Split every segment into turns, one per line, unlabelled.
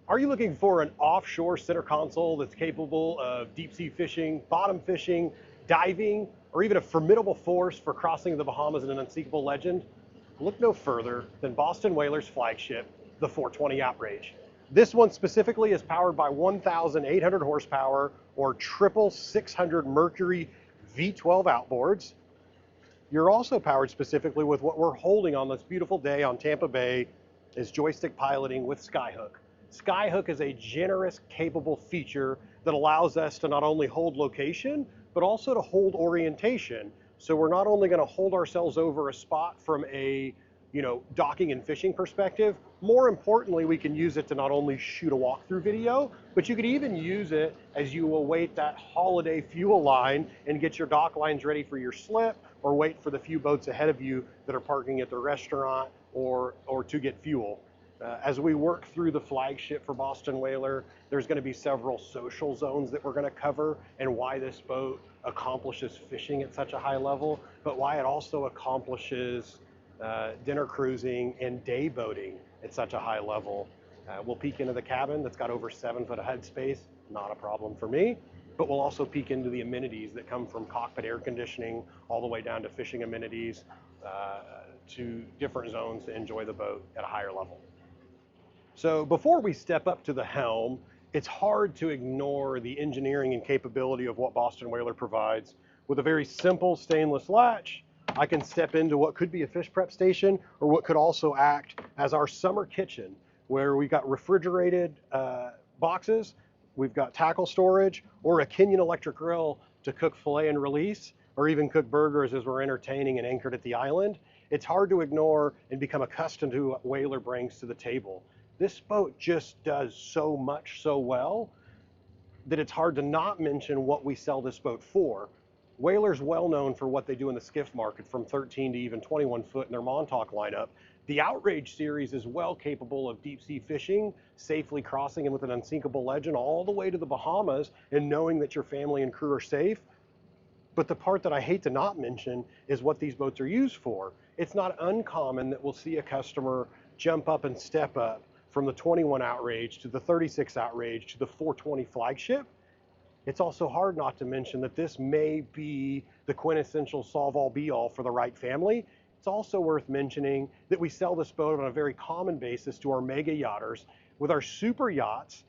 Are you looking for an offshore center console that's capable of deep sea fishing, bottom fishing, diving, or even a formidable force for crossing the Bahamas in an unsinkable legend? Look no further than Boston Whaler's flagship, the 420 Outrage. This one specifically is powered by 1,800 horsepower or triple 600 Mercury V12 outboards. You're also powered specifically with what we're holding on this beautiful day on Tampa Bay is joystick piloting with Skyhook. Skyhook is a generous, capable feature that allows us to not only hold location, but also to hold orientation. So we're not only going to hold ourselves over a spot from a docking and fishing perspective. More importantly, we can use it to not only shoot a walkthrough video, but you could even use it as you await that holiday fuel line and get your dock lines ready for your slip, or wait for the few boats ahead of you that are parking at the restaurant or to get fuel. As we work through the flagship for Boston Whaler, there's going to be several social zones that we're going to cover and why this boat accomplishes fishing at such a high level, but why it also accomplishes dinner cruising and day boating at such a high level. We'll peek into the cabin that's got over 7 foot of head space, not a problem for me, but we'll also peek into the amenities that come from cockpit air conditioning all the way down to fishing amenities to different zones to enjoy the boat at a higher level. So before we step up to the helm, it's hard to ignore the engineering and capability of what Boston Whaler provides. With a very simple stainless latch, I can step into what could be a fish prep station or what could also act as our summer kitchen, where we've got refrigerated boxes, we've got tackle storage, or a Kenyon electric grill to cook filet and release, or even cook burgers as we're entertaining and anchored at the island. It's hard to ignore and become accustomed to what Whaler brings to the table. This boat just does so much so well that it's hard to not mention what we sell this boat for. Whaler's well known for what they do in the skiff market, from 13 to even 21 foot in their Montauk lineup. The Outrage series is well capable of deep sea fishing, safely crossing in with an unsinkable legend all the way to the Bahamas and knowing that your family and crew are safe. But the part that I hate to not mention is what these boats are used for. It's not uncommon that we'll see a customer jump up and step up from the 21 Outrage to the 36 Outrage to the 420 flagship. It's also hard not to mention that this may be the quintessential solve-all be-all for the right family. It's also worth mentioning that we sell this boat on a very common basis to our mega yachters. With our super yachts,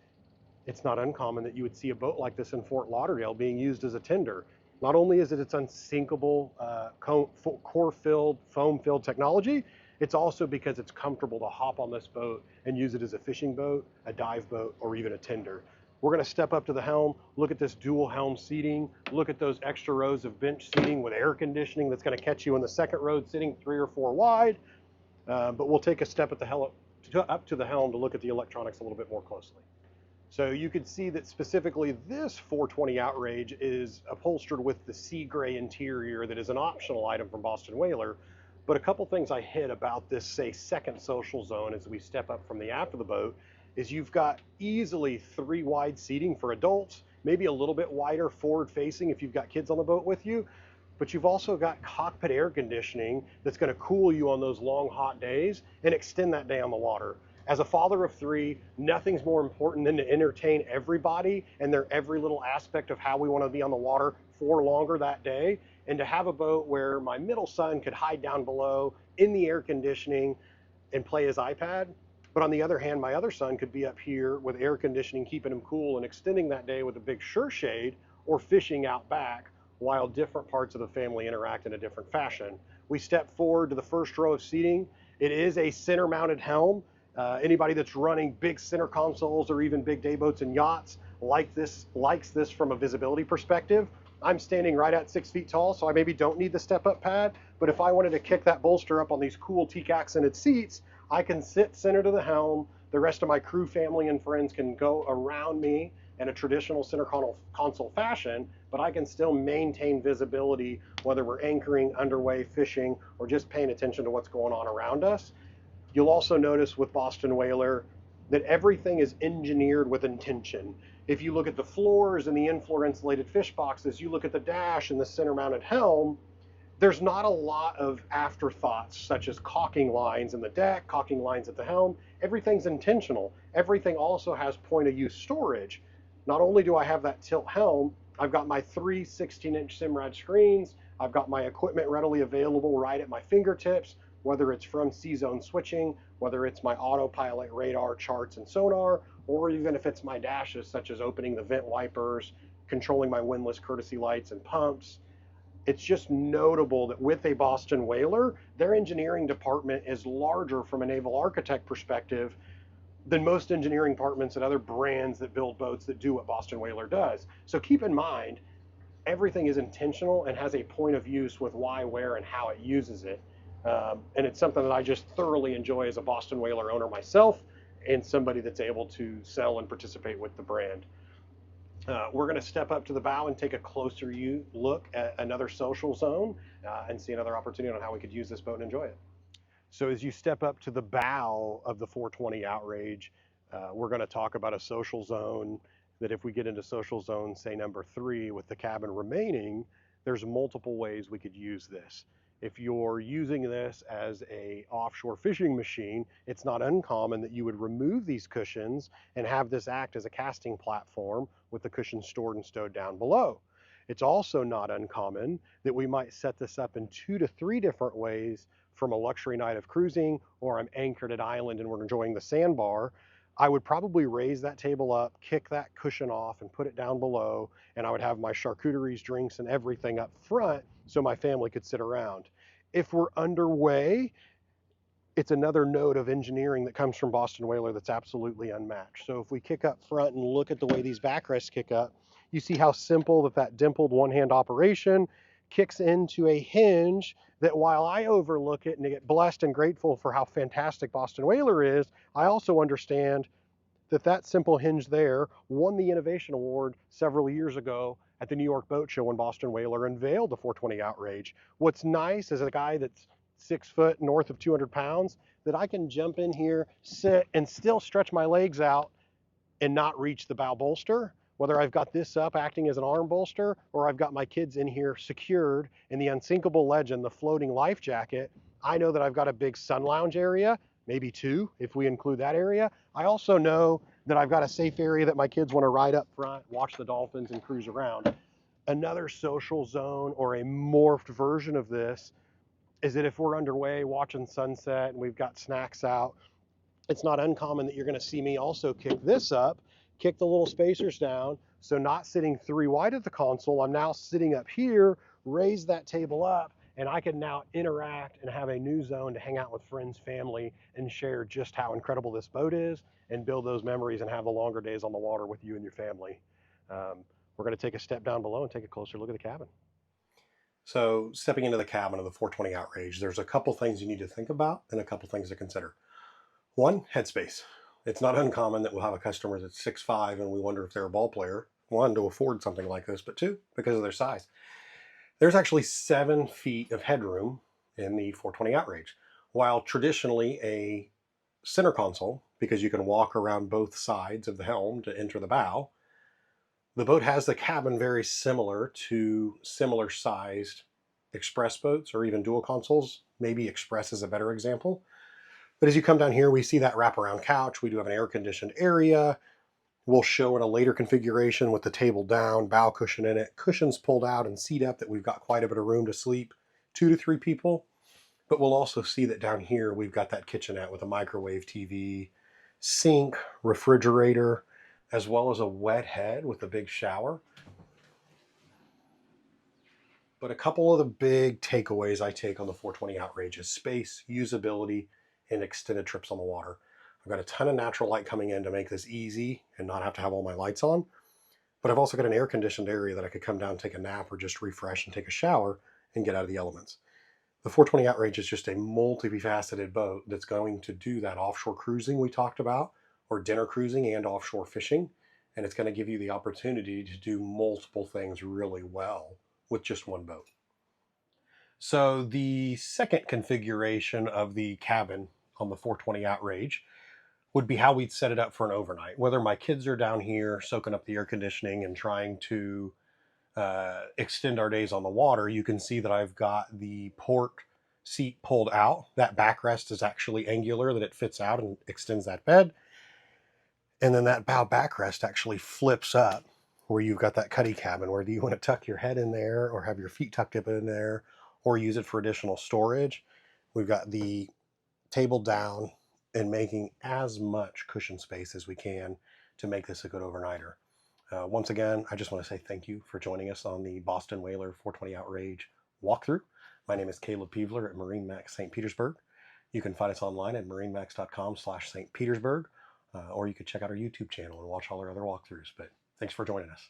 it's not uncommon that you would see a boat like this in Fort Lauderdale being used as a tender. Not only is it its unsinkable core-filled, foam-filled technology, it's also because it's comfortable to hop on this boat and use it as a fishing boat, a dive boat, or even a tender. We're going to step up to the helm, look at this dual helm seating, look at those extra rows of bench seating with air conditioning that's going to catch you in the second row sitting 3 or 4 wide. But we'll take a step at up to the helm to look at the electronics a little bit more closely. So you can see that specifically this 420 Outrage is upholstered with the sea gray interior that is an optional item from Boston Whaler. But a couple things I hit about this, say, second social zone as we step up from the aft of the boat is you've got easily 3 wide seating for adults, maybe a little bit wider forward facing if you've got kids on the boat with you, but you've also got cockpit air conditioning that's going to cool you on those long hot days and extend that day on the water. As a father of 3, nothing's more important than to entertain everybody and their every little aspect of how we want to be on the water for longer that day, and to have a boat where my middle son could hide down below in the air conditioning and play his iPad. But on the other hand, my other son could be up here with air conditioning, keeping him cool and extending that day with a big sure shade or fishing out back while different parts of the family interact in a different fashion. We step forward to the first row of seating. It is a center mounted helm. Anybody that's running big center consoles or even big day boats and yachts likes this from a visibility perspective. I'm standing right at 6 feet tall, so I maybe don't need the step up pad, but if I wanted to kick that bolster up on these cool teak accented seats, I can sit center to the helm. The rest of my crew, family, and friends can go around me in a traditional center console fashion, but I can still maintain visibility whether we're anchoring, underway, fishing, or just paying attention to what's going on around us. You'll also notice with Boston Whaler that everything is engineered with intention. If you look at the floors and the in-floor insulated fish boxes, you look at the dash and the center mounted helm, There's not a lot of afterthoughts such as caulking lines in the deck, caulking lines at the helm. Everything's intentional. Everything also has point of use storage. Not only do I have that tilt helm, I've got my three 16-inch Simrad screens. I've got my equipment readily available right at my fingertips, whether it's from C-zone switching, whether it's my autopilot radar charts and sonar, or even if it's my dashes such as opening the vent wipers, controlling my windlass courtesy lights and pumps. It's just notable that with a Boston Whaler, their engineering department is larger from a naval architect perspective than most engineering departments at other brands that build boats that do what Boston Whaler does. So keep in mind, everything is intentional and has a point of use with why, where, and how it uses it. And it's something that I just thoroughly enjoy as a Boston Whaler owner myself and somebody that's able to sell and participate with the brand. We're going to step up to the bow and take a closer look at another social zone and see another opportunity on how we could use this boat and enjoy it. So as you step up to the bow of the 420 Outrage, we're going to talk about a social zone that if we get into social zone, say number 3 with the cabin remaining, there's multiple ways we could use this. If you're using this as a offshore fishing machine, it's not uncommon that you would remove these cushions and have this act as a casting platform with the cushions stored and stowed down below. It's also not uncommon that we might set this up in 2 to 3 different ways from a luxury night of cruising, or I'm anchored at island and we're enjoying the sandbar. I would probably raise that table up, kick that cushion off and put it down below, and I would have my charcuteries, drinks, and everything up front so my family could sit around. If we're underway, it's another note of engineering that comes from Boston Whaler that's absolutely unmatched. So if we kick up front and look at the way these backrests kick up, you see how simple that dimpled one-hand operation kicks into a hinge that, while I overlook it and get blessed and grateful for how fantastic Boston Whaler is, I also understand that simple hinge there won the Innovation Award several years ago at the New York Boat Show when Boston Whaler unveiled the 420 Outrage. What's nice as a guy that's 6 foot, north of 200 pounds, that I can jump in here, sit, and still stretch my legs out and not reach the bow bolster. Whether I've got this up acting as an arm bolster, or I've got my kids in here secured in the Unsinkable Legend, the floating life jacket, I know that I've got a big sun lounge area, maybe 2 if we include that area. I also know that I've got a safe area that my kids want to ride up front, watch the dolphins, and cruise around. Another social zone, or a morphed version of this, is that if we're underway watching sunset and we've got snacks out, it's not uncommon that you're going to see me also kick this up, kick the little spacers down. So not sitting 3 wide at the console, I'm now sitting up here, raise that table up, and I can now interact and have a new zone to hang out with friends, family, and share just how incredible this boat is and build those memories and have the longer days on the water with you and your family. We're going to take a step down below and take a closer look at the cabin. So stepping into the cabin of the 420 Outrage, there's a couple things you need to think about and a couple things to consider. 1, headspace. It's not uncommon that we'll have a customer that's 6'5" and we wonder if they're a ball player. 1, to afford something like this, but 2, because of their size. There's actually 7 feet of headroom in the 420 Outrage. While traditionally a center console, because you can walk around both sides of the helm to enter the bow, the boat has the cabin very similar to similar sized express boats or even dual consoles. Maybe Express is a better example. But as you come down here, we see that wraparound couch. We do have an air-conditioned area. We'll show in a later configuration with the table down, bow cushion in it, cushions pulled out and seat up, that we've got quite a bit of room to sleep 2 to 3 people. But we'll also see that down here, we've got that kitchenette with a microwave TV, sink, refrigerator, as well as a wet head with a big shower. But a couple of the big takeaways I take on the 420 Outrage is space, usability, and extended trips on the water. I've got a ton of natural light coming in to make this easy and not have to have all my lights on. But I've also got an air-conditioned area that I could come down, take a nap, or just refresh and take a shower and get out of the elements. The 420 Outrage is just a multifaceted boat that's going to do that offshore cruising we talked about, or dinner cruising and offshore fishing. And it's going to give you the opportunity to do multiple things really well with just one boat. So the second configuration of the cabin on the 420 Outrage would be how we'd set it up for an overnight. Whether my kids are down here soaking up the air conditioning and trying to extend our days on the water, you can see that I've got the port seat pulled out. That backrest is actually angular, that it fits out and extends that bed. And then that bow backrest actually flips up where you've got that cuddy cabin, where do you want to tuck your head in there or have your feet tucked up in there or use it for additional storage. We've got the table down and making as much cushion space as we can to make this a good overnighter. Once again, I just want to say thank you for joining us on the Boston Whaler 420 Outrage walkthrough. My name is Caleb Peevler at MarineMax St. Petersburg. You can find us online at marinemax.com/St. Petersburg, or you could check out our YouTube channel and watch all our other walkthroughs. But thanks for joining us.